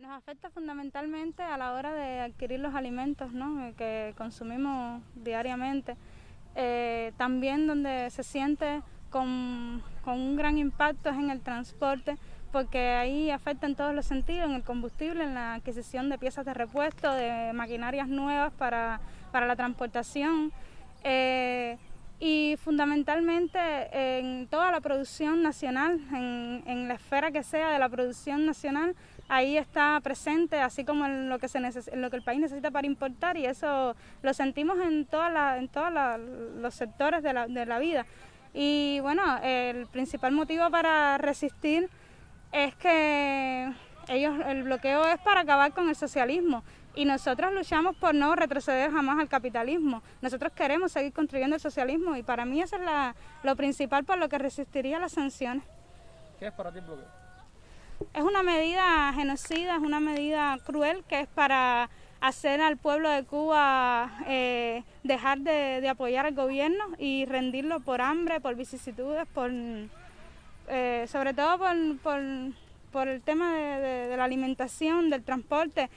Nos afecta fundamentalmente a la hora de adquirir los alimentos, ¿no?, que consumimos diariamente. También donde se siente con un gran impacto es en el transporte, porque ahí afecta en todos los sentidos, en el combustible, en la adquisición de piezas de repuesto, de maquinarias nuevas para la transportación. Y fundamentalmente en toda la producción nacional, en la esfera que sea de la producción nacional, ahí está presente, así como en lo que el país necesita para importar, y eso lo sentimos en todos los sectores de la vida. Y bueno, el principal motivo para resistir es que el bloqueo es para acabar con el socialismo. Y nosotros luchamos por no retroceder jamás al capitalismo. Nosotros queremos seguir construyendo el socialismo y para mí eso es lo principal por lo que resistiría las sanciones. ¿Qué es para ti el bloqueo? Es una medida genocida, es una medida cruel que es para hacer al pueblo de Cuba dejar de apoyar al gobierno y rendirlo por hambre, por vicisitudes, sobre todo por el tema de la alimentación, del transporte,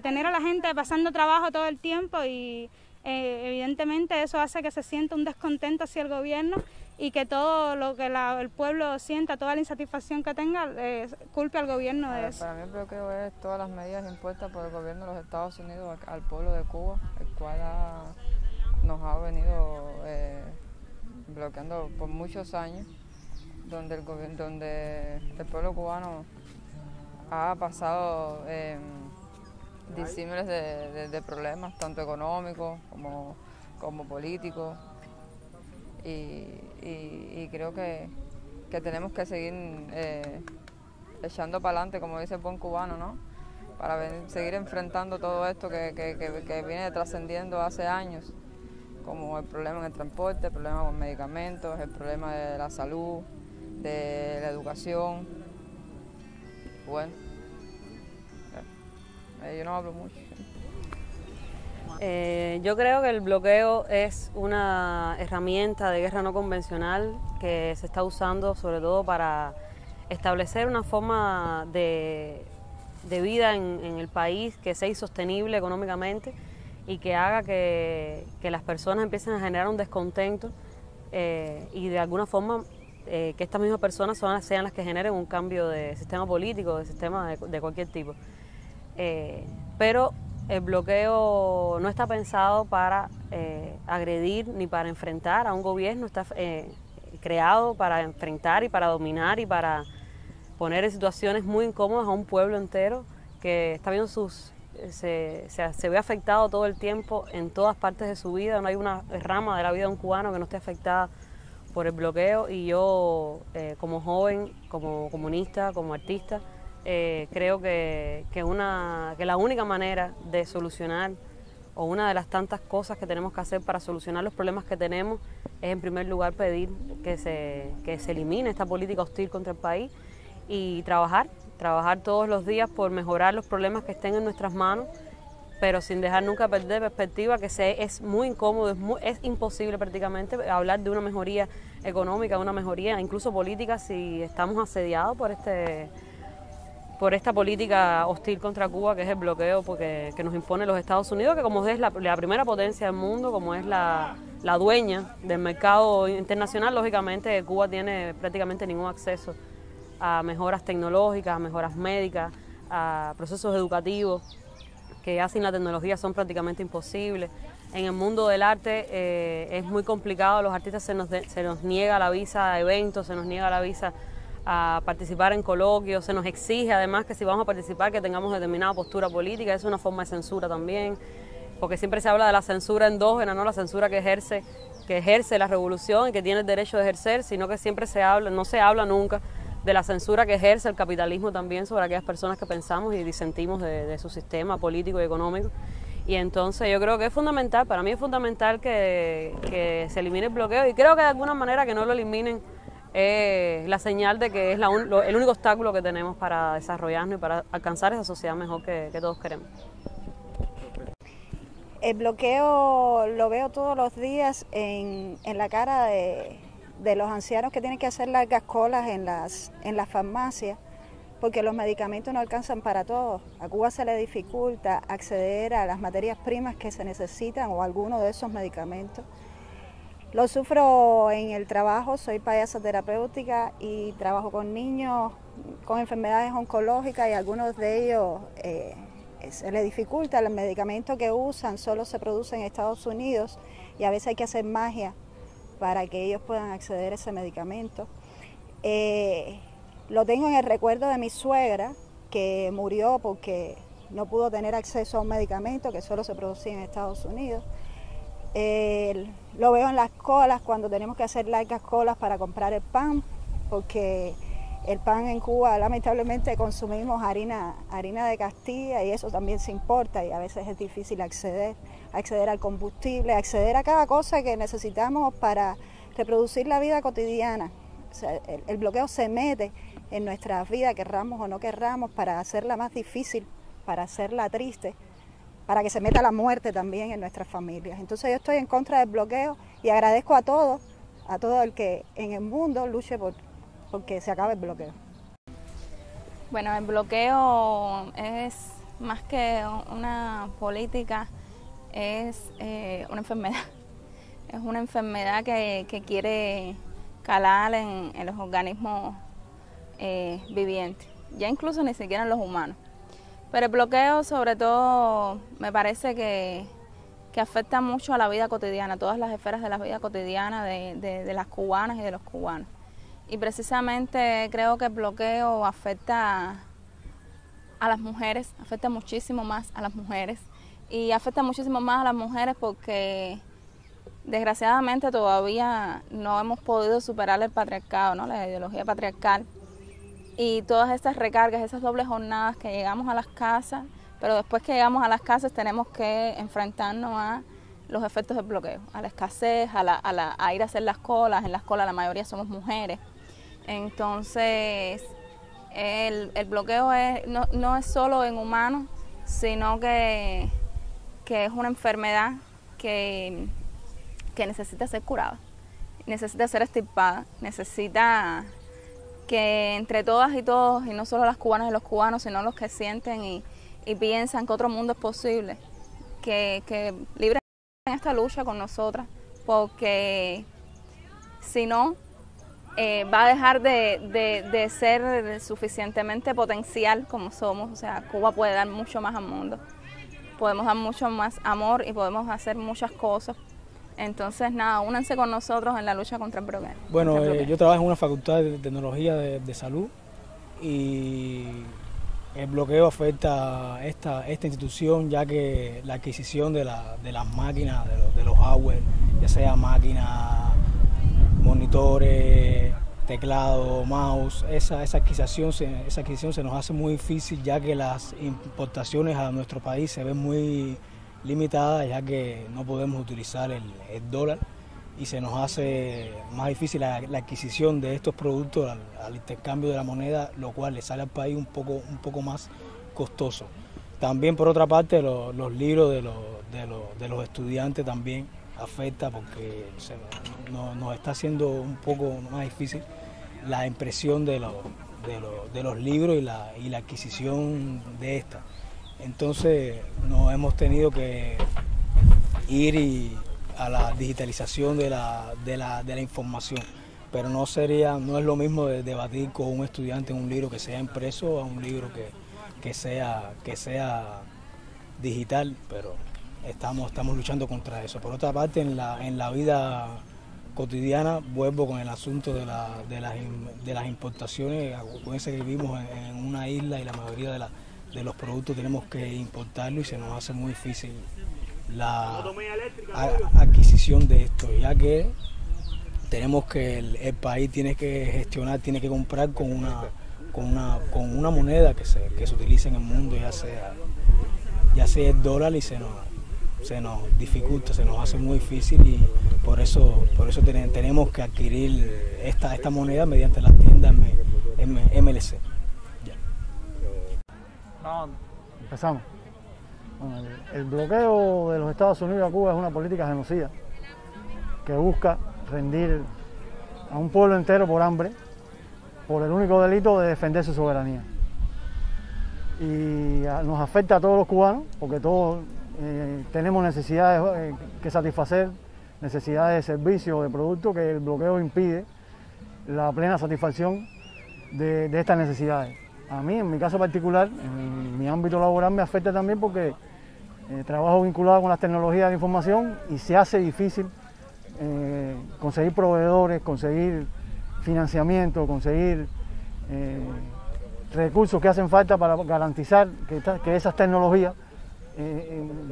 tener a la gente pasando trabajo todo el tiempo y evidentemente eso hace que se sienta un descontento hacia el gobierno y que todo lo que el pueblo sienta, toda la insatisfacción que tenga, culpe al gobierno de eso. Para mí el bloqueo es todas las medidas impuestas por el gobierno de los Estados Unidos al pueblo de Cuba, el cual nos ha venido bloqueando por muchos años, donde el pueblo cubano ha pasado disímiles de problemas, tanto económicos como políticos, y creo que tenemos que seguir echando para adelante, como dice el buen cubano, ¿no?, para seguir enfrentando todo esto que viene trascendiendo hace años, como el problema en el transporte, el problema con medicamentos, el problema de la salud, de la educación. Bueno, yo no hablo mucho. Yo creo que el bloqueo es una herramienta de guerra no convencional que se está usando sobre todo para establecer una forma de vida en el país que sea insostenible económicamente y que haga que las personas empiecen a generar un descontento y de alguna forma que estas mismas personas sean las que generen un cambio de sistema político, de sistema de cualquier tipo. Pero el bloqueo no está pensado para agredir ni para enfrentar a un gobierno, está creado para enfrentar y para dominar y para poner en situaciones muy incómodas a un pueblo entero que está viendo se ve afectado todo el tiempo en todas partes de su vida. No hay una rama de la vida de un cubano que no esté afectada por el bloqueo, y yo como joven, como comunista, como artista, creo que la única manera de solucionar, o una de las tantas cosas que tenemos que hacer para solucionar los problemas que tenemos, es en primer lugar pedir que se elimine esta política hostil contra el país y trabajar todos los días por mejorar los problemas que estén en nuestras manos, pero sin dejar nunca perder perspectiva que es muy incómodo, es imposible prácticamente hablar de una mejoría económica, de una mejoría incluso política, si estamos asediados por esta política hostil contra Cuba, que es el bloqueo que nos impone los Estados Unidos, que como es la primera potencia del mundo, como es la dueña del mercado internacional, lógicamente Cuba tiene prácticamente ningún acceso a mejoras tecnológicas, a mejoras médicas, a procesos educativos que ya sin la tecnología son prácticamente imposibles. En el mundo del arte es muy complicado, a los artistas se nos niega la visa a eventos, se nos niega la visa a participar en coloquios, se nos exige además que si vamos a participar que tengamos determinada postura política, es una forma de censura también, porque siempre se habla de la censura endógena, no la censura que ejerce la revolución y que tiene el derecho de ejercer, sino que siempre no se habla nunca de la censura que ejerce el capitalismo también sobre aquellas personas que pensamos y disentimos de su sistema político y económico. Y entonces yo creo que es fundamental, para mí es fundamental que se elimine el bloqueo, y creo que de alguna manera que no lo eliminen es la señal de que es el único obstáculo que tenemos para desarrollarnos y para alcanzar esa sociedad mejor que todos queremos. El bloqueo lo veo todos los días en la cara de los ancianos que tienen que hacer largas colas en las farmacias porque los medicamentos no alcanzan para todos. A Cuba se le dificulta acceder a las materias primas que se necesitan o alguno de esos medicamentos. Lo sufro en el trabajo, soy payasa terapéutica y trabajo con niños con enfermedades oncológicas y algunos de ellos se les dificulta, los medicamentos que usan solo se producen en Estados Unidos y a veces hay que hacer magia para que ellos puedan acceder a ese medicamento. Lo tengo en el recuerdo de mi suegra, que murió porque no pudo tener acceso a un medicamento que solo se producía en Estados Unidos. Lo veo en las colas, cuando tenemos que hacer largas colas para comprar el pan, porque el pan en Cuba lamentablemente consumimos harina de Castilla y eso también se importa y a veces es difícil acceder al combustible, acceder a cada cosa que necesitamos para reproducir la vida cotidiana. O sea, el bloqueo se mete en nuestra vida, querramos o no querramos, para hacerla más difícil, para hacerla triste, para que se meta la muerte también en nuestras familias. Entonces yo estoy en contra del bloqueo y agradezco a todo el que en el mundo luche porque se acabe el bloqueo. Bueno, el bloqueo es más que una política, es una enfermedad. Es una enfermedad que quiere calar en los organismos vivientes, ya incluso ni siquiera en los humanos. Pero el bloqueo sobre todo me parece que afecta mucho a la vida cotidiana, a todas las esferas de la vida cotidiana de las cubanas y de los cubanos. Y precisamente creo que el bloqueo afecta a las mujeres, afecta muchísimo más a las mujeres. Y afecta muchísimo más a las mujeres porque desgraciadamente todavía no hemos podido superar el patriarcado, ¿no? La ideología patriarcal. Y todas estas recargas, esas dobles jornadas que llegamos a las casas, pero después que llegamos a las casas tenemos que enfrentarnos a los efectos del bloqueo, a la escasez, a ir a hacer las colas. En las colas la mayoría somos mujeres. Entonces, el bloqueo no es solo en humanos, sino que es una enfermedad que necesita ser curada, necesita ser extirpada, necesita que entre todas y todos, y no solo las cubanas y los cubanos, sino los que sienten y piensan que otro mundo es posible, que libren esta lucha con nosotras, porque si no, va a dejar de ser suficientemente potencial como somos. O sea, Cuba puede dar mucho más al mundo, podemos dar mucho más amor y podemos hacer muchas cosas. Entonces, nada, únanse con nosotros en la lucha contra el bloqueo. Bueno, yo trabajo en una facultad de tecnología de salud y el bloqueo afecta a esta institución, ya que la adquisición de las máquinas, de los hardware, ya sea máquinas, monitores, teclado, mouse, esa adquisición se nos hace muy difícil, ya que las importaciones a nuestro país se ven muy limitadas, ya que no podemos utilizar el dólar y se nos hace más difícil la adquisición de estos productos al intercambio de la moneda, lo cual le sale al país un poco más costoso. También, por otra parte, los libros de los estudiantes también afecta, porque nos está haciendo un poco más difícil la impresión de los libros y la adquisición de estas. Entonces nos hemos tenido que ir a la digitalización de la información, pero no es lo mismo de debatir con un estudiante en un libro que sea impreso a un libro que sea digital, pero estamos luchando contra eso. Por otra parte, en la vida cotidiana, vuelvo con el asunto de las importaciones. Acuérdense que vivimos en una isla y la mayoría de los productos tenemos que importarlo y se nos hace muy difícil la adquisición de esto, ya que tenemos que el país tiene que gestionar, tiene que comprar con una moneda que se utilice en el mundo, ya sea el dólar, y se nos dificulta, se nos hace muy difícil, y por eso tenemos que adquirir esta moneda mediante las tiendas MLC. Empezamos. Bueno, el bloqueo de los Estados Unidos a Cuba es una política genocida que busca rendir a un pueblo entero por hambre, por el único delito de defender su soberanía. y nos afecta a todos los cubanos, porque todos tenemos necesidades que satisfacer, necesidades de servicios, de productos, que el bloqueo impide la plena satisfacción de estas necesidades. A mí, en mi caso particular, en mi ámbito laboral, me afecta también porque trabajo vinculado con las tecnologías de información y se hace difícil conseguir proveedores, conseguir financiamiento, conseguir recursos que hacen falta para garantizar que esas tecnologías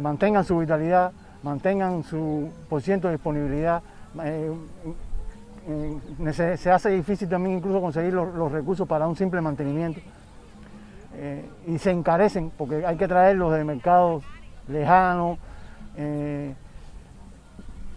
mantengan su vitalidad, mantengan su % de disponibilidad. Se hace difícil también incluso conseguir los recursos para un simple mantenimiento y se encarecen porque hay que traerlos de mercados lejanos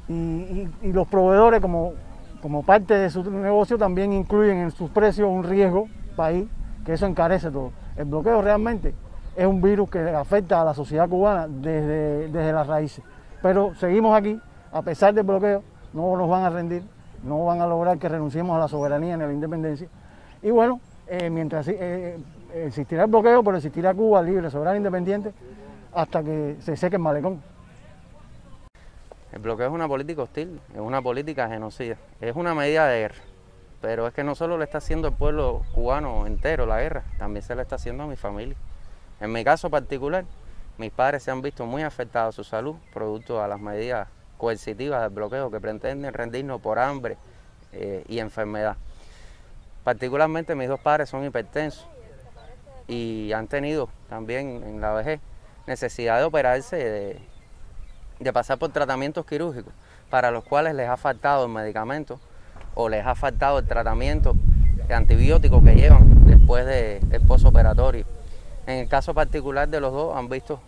y los proveedores como parte de su negocio también incluyen en sus precios un riesgo país, que eso encarece todo. El bloqueo realmente es un virus que afecta a la sociedad cubana desde las raíces, pero seguimos aquí, a pesar del bloqueo, no nos van a rendir, no van a lograr que renunciemos a la soberanía ni a la independencia. Y bueno, mientras existirá el bloqueo, pero existirá Cuba libre, soberana e independiente hasta que se seque el malecón. El bloqueo es una política hostil, es una política genocida, es una medida de guerra. Pero es que no solo le está haciendo al pueblo cubano entero la guerra, también se le está haciendo a mi familia. En mi caso particular, mis padres se han visto muy afectados a su salud, producto de las medidas coercitivas del bloqueo que pretenden rendirnos por hambre y enfermedad. Particularmente mis dos padres son hipertensos y han tenido también en la vejez necesidad de operarse, de pasar por tratamientos quirúrgicos, para los cuales les ha faltado el medicamento o les ha faltado el tratamiento antibiótico que llevan después del postoperatorio. En el caso particular de los dos han visto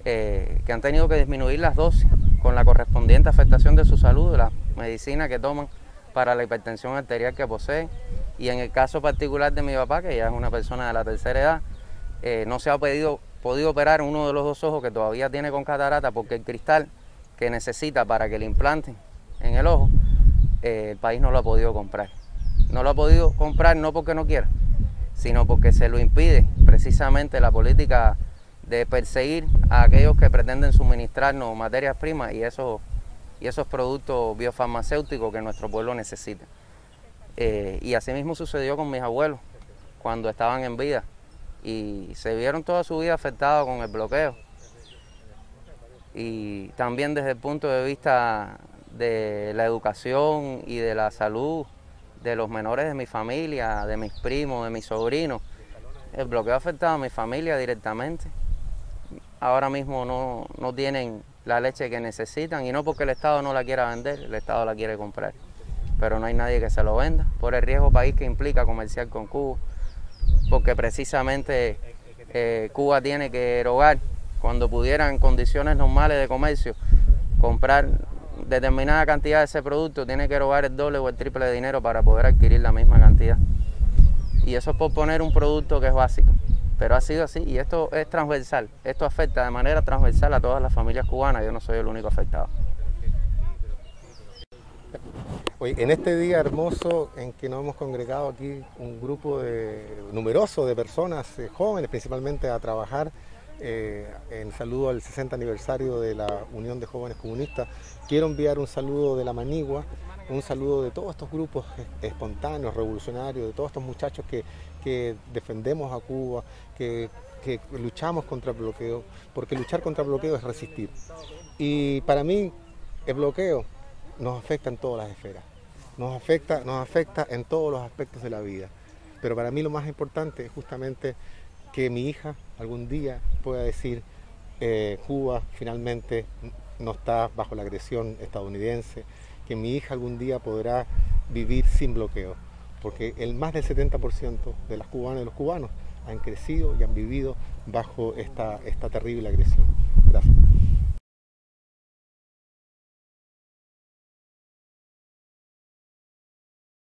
que han tenido que disminuir las dosis con la correspondiente afectación de su salud, de la medicina que toman para la hipertensión arterial que poseen. Y en el caso particular de mi papá, que ya es una persona de la tercera edad, no se ha podido operar uno de los dos ojos que todavía tiene con catarata, porque el cristal que necesita para que le implanten en el ojo, el país no lo ha podido comprar. No lo ha podido comprar no porque no quiera, sino porque se lo impide precisamente la política de perseguir a aquellos que pretenden suministrarnos materias primas y esos productos biofarmacéuticos que nuestro pueblo necesita. Y así mismo sucedió con mis abuelos cuando estaban en vida y se vieron toda su vida afectados con el bloqueo. Y también desde el punto de vista de la educación y de la salud de los menores de mi familia, de mis primos, de mis sobrinos, el bloqueo ha afectado a mi familia directamente. Ahora mismo no tienen la leche que necesitan, y no porque el Estado no la quiera vender, el Estado la quiere comprar, pero no hay nadie que se lo venda por el riesgo país que implica comerciar con Cuba, porque precisamente Cuba tiene que erogar, cuando pudiera en condiciones normales de comercio comprar determinada cantidad de ese producto, tiene que erogar el doble o el triple de dinero para poder adquirir la misma cantidad. Y eso es por poner un producto que es básico, pero ha sido así y esto es transversal, esto afecta de manera transversal a todas las familias cubanas, yo no soy el único afectado. Hoy, en este día hermoso en que nos hemos congregado aquí un grupo numeroso de personas jóvenes, principalmente a trabajar en saludo al 60 aniversario de la Unión de Jóvenes Comunistas, quiero enviar un saludo de la Manigua, un saludo de todos estos grupos espontáneos, revolucionarios, de todos estos muchachos que defendemos a Cuba, que luchamos contra el bloqueo, porque luchar contra el bloqueo es resistir. Y para mí el bloqueo nos afecta en todas las esferas, nos afecta en todos los aspectos de la vida. Pero para mí lo más importante es justamente que mi hija algún día pueda decir Cuba finalmente no está bajo la agresión estadounidense, que mi hija algún día podrá vivir sin bloqueo, porque más del 70% de las cubanas y los cubanos han crecido y han vivido bajo esta terrible agresión.